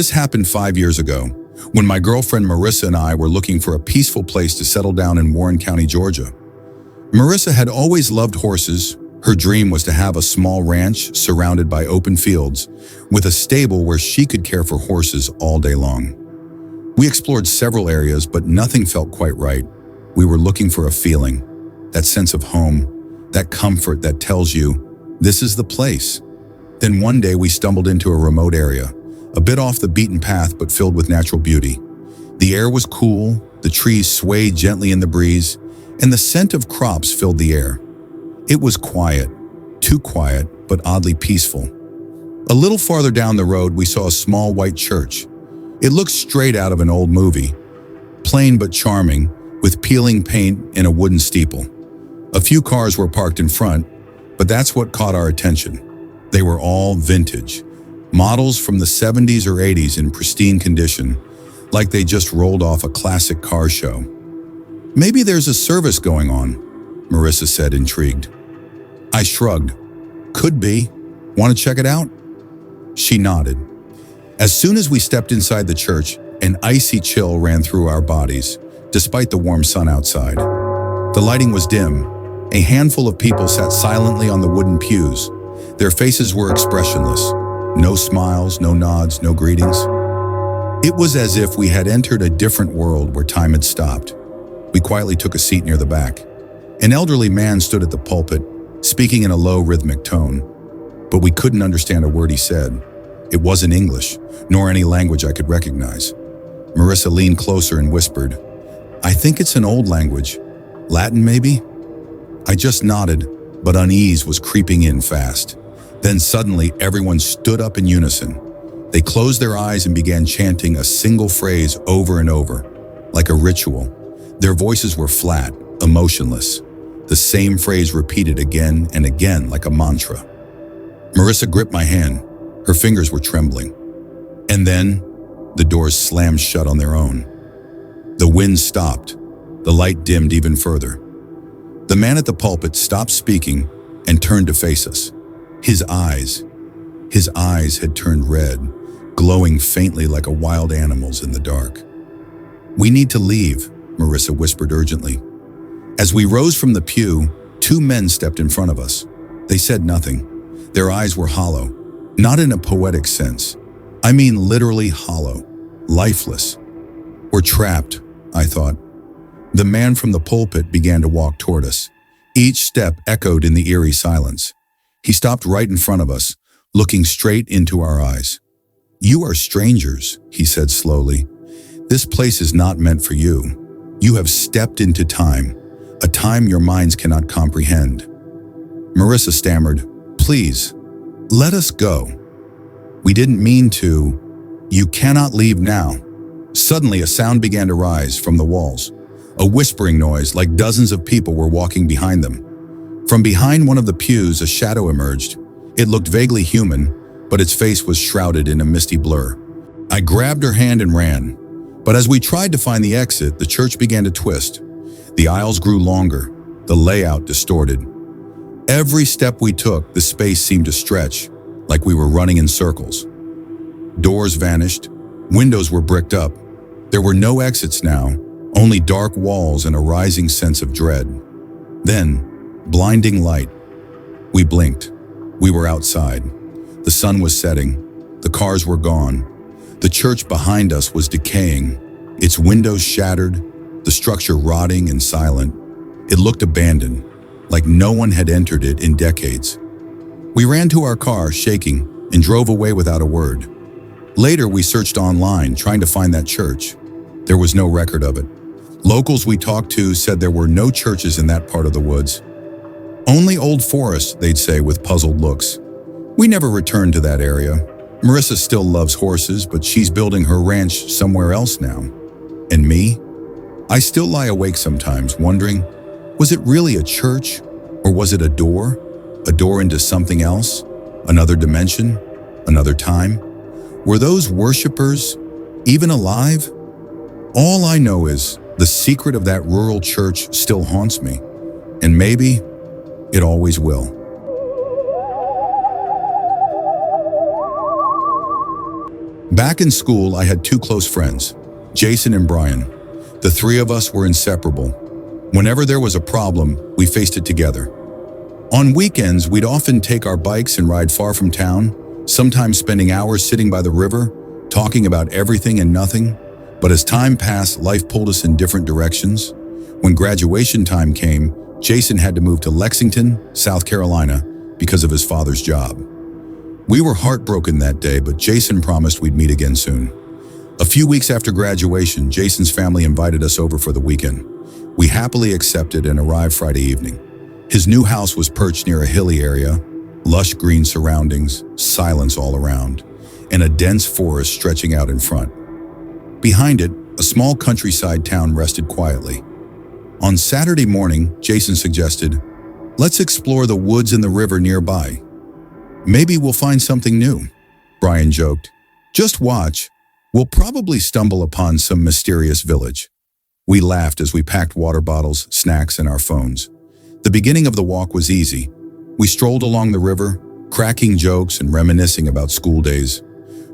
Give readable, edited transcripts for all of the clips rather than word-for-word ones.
This happened 5 years ago, when my girlfriend Marissa and I were looking for a peaceful place to settle down in Warren County, Georgia. Marissa had always loved horses. Her dream was to have a small ranch surrounded by open fields, with a stable where she could care for horses all day long. We explored several areas, but nothing felt quite right. We were looking for a feeling, that sense of home, that comfort that tells you, this is the place. Then one day we stumbled into a remote area, a bit off the beaten path but filled with natural beauty. The air was cool, the trees swayed gently in the breeze, and the scent of crops filled the air. It was quiet, too quiet, but oddly peaceful. A little farther down the road, we saw a small white church. It looked straight out of an old movie, plain but charming, with peeling paint and a wooden steeple. A few cars were parked in front, but that's what caught our attention. They were all vintage, models from the 70s or 80s in pristine condition, like they just rolled off a classic car show. Maybe there's a service going on, Marissa said, intrigued. I shrugged. Could be. Want to check it out? She nodded. As soon as we stepped inside the church, an icy chill ran through our bodies, despite the warm sun outside. The lighting was dim. A handful of people sat silently on the wooden pews. Their faces were expressionless. No smiles, no nods, no greetings. It was as if we had entered a different world where time had stopped. We quietly took a seat near the back. An elderly man stood at the pulpit, speaking in a low, rhythmic tone. But we couldn't understand a word he said. It wasn't English, nor any language I could recognize. Marissa leaned closer and whispered, I think it's an old language. Latin, maybe? I just nodded, but unease was creeping in fast. Then suddenly, everyone stood up in unison. They closed their eyes and began chanting a single phrase over and over, like a ritual. Their voices were flat, emotionless. The same phrase repeated again and again like a mantra. Marissa gripped my hand. Her fingers were trembling. And then, the doors slammed shut on their own. The wind stopped. The light dimmed even further. The man at the pulpit stopped speaking and turned to face us. His eyes had turned red, glowing faintly like a wild animal's in the dark. We need to leave, Marissa whispered urgently. As we rose from the pew, 2 men stepped in front of us. They said nothing. Their eyes were hollow, not in a poetic sense. I mean literally hollow, lifeless. We're trapped, I thought. The man from the pulpit began to walk toward us. Each step echoed in the eerie silence. He stopped right in front of us, looking straight into our eyes. You are strangers, he said slowly. This place is not meant for you. You have stepped into time, a time your minds cannot comprehend. Marissa stammered, please, let us go. We didn't mean to. You cannot leave now. Suddenly, a sound began to rise from the walls. A whispering noise, like dozens of people were walking behind them. From behind one of the pews, a shadow emerged. It looked vaguely human, but its face was shrouded in a misty blur. I grabbed her hand and ran. But as we tried to find the exit, the church began to twist. The aisles grew longer, the layout distorted. Every step we took, the space seemed to stretch, like we were running in circles. Doors vanished, windows were bricked up. There were no exits now, only dark walls and a rising sense of dread. Then, blinding light. We blinked. We were outside. The sun was setting. The cars were gone. The church behind us was decaying, its windows shattered, the structure rotting and silent. It looked abandoned, like no one had entered it in decades. We ran to our car, shaking, and drove away without a word. Later, we searched online, trying to find that church. There was no record of it. Locals we talked to said there were no churches in that part of the woods. Only old forests, they'd say with puzzled looks. We never returned to that area. Marissa still loves horses, but she's building her ranch somewhere else now. And me? I still lie awake sometimes, wondering, was it really a church? Or was it a door? A door into something else? Another dimension? Another time? Were those worshippers even alive? All I know is the secret of that rural church still haunts me. And maybe it always will. Back in school, I had two close friends, Jason and Brian. The three of us were inseparable. Whenever there was a problem, we faced it together. On weekends, we'd often take our bikes and ride far from town, sometimes spending hours sitting by the river, talking about everything and nothing. But as time passed, life pulled us in different directions. When graduation time came, Jason had to move to Lexington, South Carolina, because of his father's job. We were heartbroken that day, but Jason promised we'd meet again soon. A few weeks after graduation, Jason's family invited us over for the weekend. We happily accepted and arrived Friday evening. His new house was perched near a hilly area, lush green surroundings, silence all around, and a dense forest stretching out in front. Behind it, a small countryside town rested quietly. On Saturday morning, Jason suggested, "Let's explore the woods and the river nearby. Maybe we'll find something new." Brian joked, "Just watch. We'll probably stumble upon some mysterious village." We laughed as we packed water bottles, snacks, and our phones. The beginning of the walk was easy. We strolled along the river, cracking jokes and reminiscing about school days.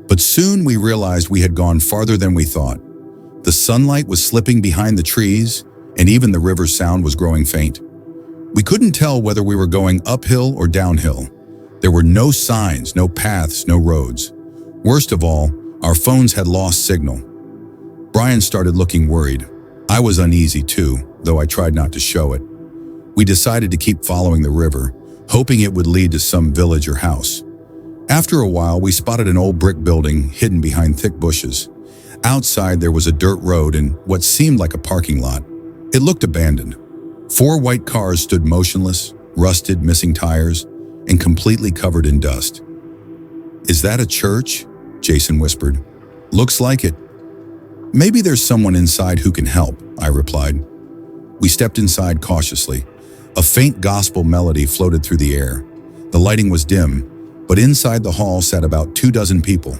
But soon we realized we had gone farther than we thought. The sunlight was slipping behind the trees, and even the river's sound was growing faint. We couldn't tell whether we were going uphill or downhill. There were no signs, no paths, no roads. Worst of all, our phones had lost signal. Brian started looking worried. I was uneasy too, though I tried not to show it. We decided to keep following the river, hoping it would lead to some village or house. After a while, we spotted an old brick building hidden behind thick bushes. Outside, there was a dirt road and what seemed like a parking lot. It looked abandoned. 4 white cars stood motionless, rusted, missing tires, and completely covered in dust. "Is that a church?" Jason whispered. "Looks like it." "Maybe there's someone inside who can help," I replied. We stepped inside cautiously. A faint gospel melody floated through the air. The lighting was dim, but inside the hall sat about 24 people.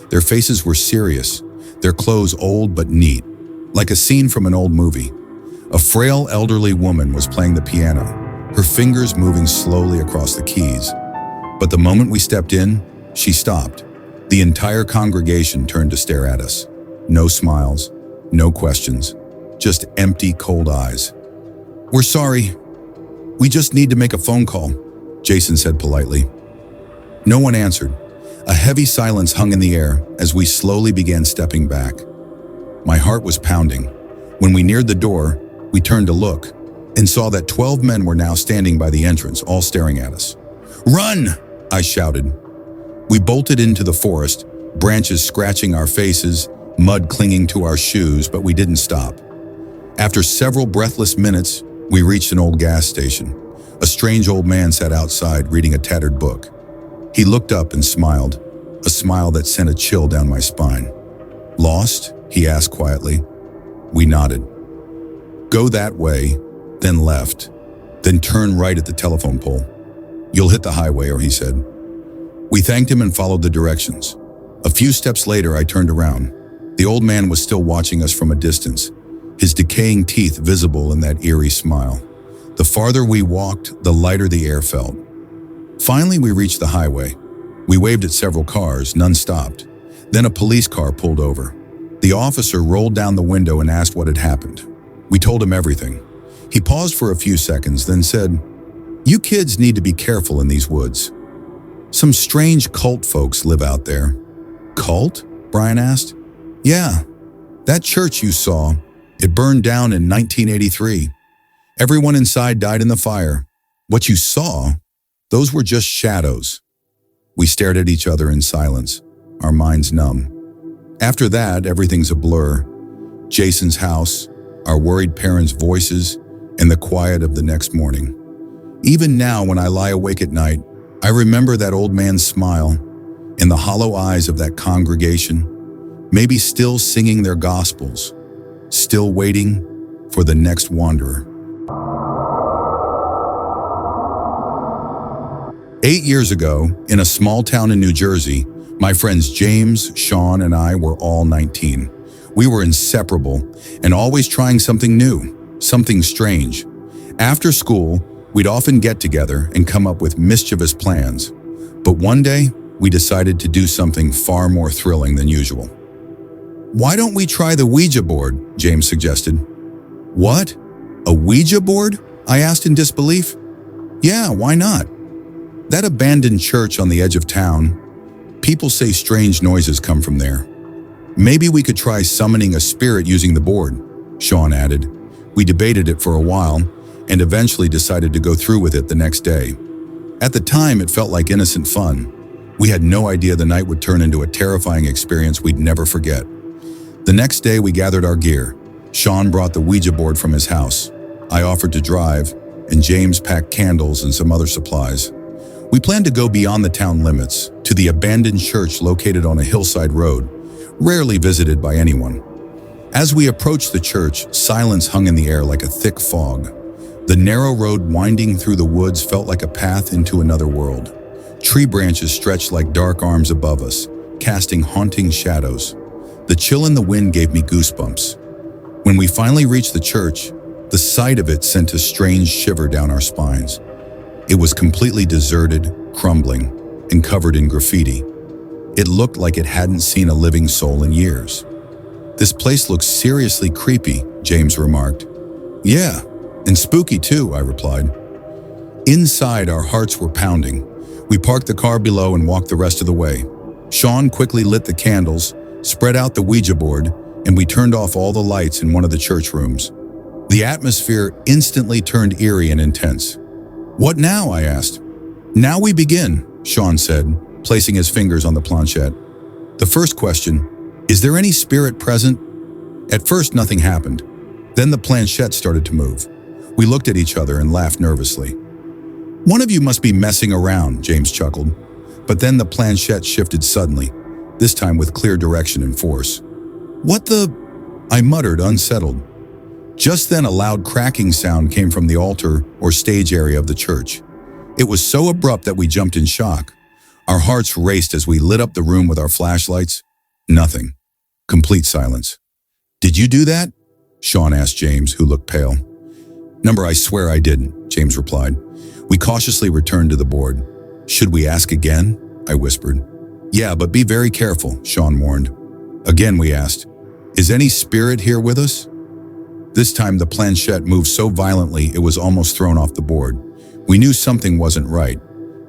Their faces were serious, their clothes old but neat, like a scene from an old movie. A frail elderly woman was playing the piano, her fingers moving slowly across the keys. But the moment we stepped in, she stopped. The entire congregation turned to stare at us. No smiles, no questions, just empty, cold eyes. "We're sorry. We just need to make a phone call," Jason said politely. No one answered. A heavy silence hung in the air as we slowly began stepping back. My heart was pounding. When we neared the door, we turned to look and saw that 12 men were now standing by the entrance, all staring at us. "Run!" I shouted. We bolted into the forest, branches scratching our faces, mud clinging to our shoes, but we didn't stop. After several breathless minutes, we reached an old gas station. A strange old man sat outside reading a tattered book. He looked up and smiled, a smile that sent a chill down my spine. "Lost?" he asked quietly. We nodded. "Go that way, then left, then turn right at the telephone pole. You'll hit the highway," he said. We thanked him and followed the directions. A few steps later, I turned around. The old man was still watching us from a distance, his decaying teeth visible in that eerie smile. The farther we walked, the lighter the air felt. Finally, we reached the highway. We waved at several cars, none stopped. Then a police car pulled over. The officer rolled down the window and asked what had happened. We told him everything. He paused for a few seconds, then said, "You kids need to be careful in these woods. Some strange cult folks live out there." "Cult?" Brian asked. "Yeah, that church you saw, it burned down in 1983. Everyone inside died in the fire. What you saw, those were just shadows." We stared at each other in silence, our minds numb. After that, everything's a blur. Jason's house, our worried parents' voices, and the quiet of the next morning. Even now, when I lie awake at night, I remember that old man's smile and the hollow eyes of that congregation, maybe still singing their gospels, still waiting for the next wanderer. 8 years ago, in a small town in New Jersey, my friends James, Sean, and I were all 19. We were inseparable and always trying something new, something strange. After school, we'd often get together and come up with mischievous plans. But one day, we decided to do something far more thrilling than usual. "Why don't we try the Ouija board?" James suggested. "What? A Ouija board?" I asked in disbelief. "Yeah, why not? That abandoned church on the edge of town, people say strange noises come from there. Maybe we could try summoning a spirit using the board," Sean added. We debated it for a while and eventually decided to go through with it the next day. At the time, it felt like innocent fun. We had no idea the night would turn into a terrifying experience we'd never forget. The next day, we gathered our gear. Sean brought the Ouija board from his house. I offered to drive, and James packed candles and some other supplies. We planned to go beyond the town limits, to the abandoned church located on a hillside road, rarely visited by anyone. As we approached the church, silence hung in the air like a thick fog. The narrow road winding through the woods felt like a path into another world. Tree branches stretched like dark arms above us, casting haunting shadows. The chill in the wind gave me goosebumps. When we finally reached the church, the sight of it sent a strange shiver down our spines. It was completely deserted, crumbling, and covered in graffiti. It looked like it hadn't seen a living soul in years. "This place looks seriously creepy," James remarked. "Yeah, and spooky too," I replied. Inside, our hearts were pounding. We parked the car below and walked the rest of the way. Sean quickly lit the candles, spread out the Ouija board, and we turned off all the lights in one of the church rooms. The atmosphere instantly turned eerie and intense. "What now?" I asked. "Now we begin," Sean said, placing his fingers on the planchette. "The first question, is there any spirit present?" At first, nothing happened. Then the planchette started to move. We looked at each other and laughed nervously. "One of you must be messing around," James chuckled. But then the planchette shifted suddenly, this time with clear direction and force. "What the?" I muttered, unsettled. Just then, a loud cracking sound came from the altar or stage area of the church. It was so abrupt that we jumped in shock. Our hearts raced as we lit up the room with our flashlights. Nothing. Complete silence. "Did you do that?" Sean asked James, who looked pale. "Number, I swear I didn't," James replied. We cautiously returned to the board. "Should we ask again?" I whispered. "Yeah, but be very careful," Sean warned. Again we asked, "Is any spirit here with us?" This time the planchette moved so violently it was almost thrown off the board. We knew something wasn't right.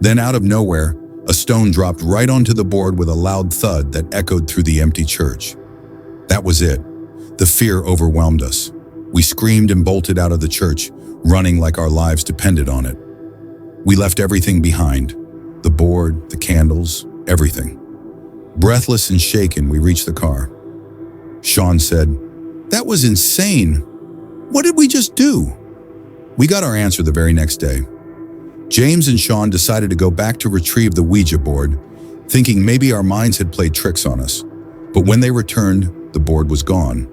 Then out of nowhere, a stone dropped right onto the board with a loud thud that echoed through the empty church. That was it. The fear overwhelmed us. We screamed and bolted out of the church, running like our lives depended on it. We left everything behind. The board, the candles, everything. Breathless and shaken, we reached the car. Sean said, "That was insane. What did we just do?" We got our answer the very next day. James and Sean decided to go back to retrieve the Ouija board, thinking maybe our minds had played tricks on us. But when they returned, the board was gone.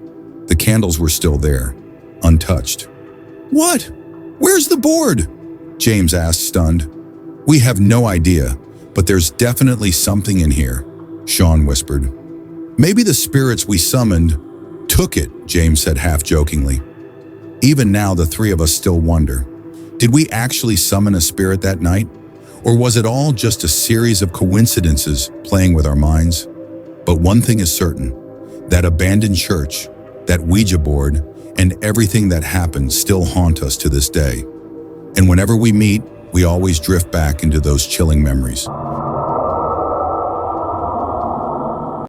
The candles were still there, untouched. "What? Where's the board?" James asked, stunned. "We have no idea, but there's definitely something in here," Sean whispered. "Maybe the spirits we summoned took it," James said half-jokingly. Even now, the three of us still wonder. Did we actually summon a spirit that night? Or was it all just a series of coincidences playing with our minds? But one thing is certain, that abandoned church, that Ouija board, and everything that happened still haunt us to this day. And whenever we meet, we always drift back into those chilling memories.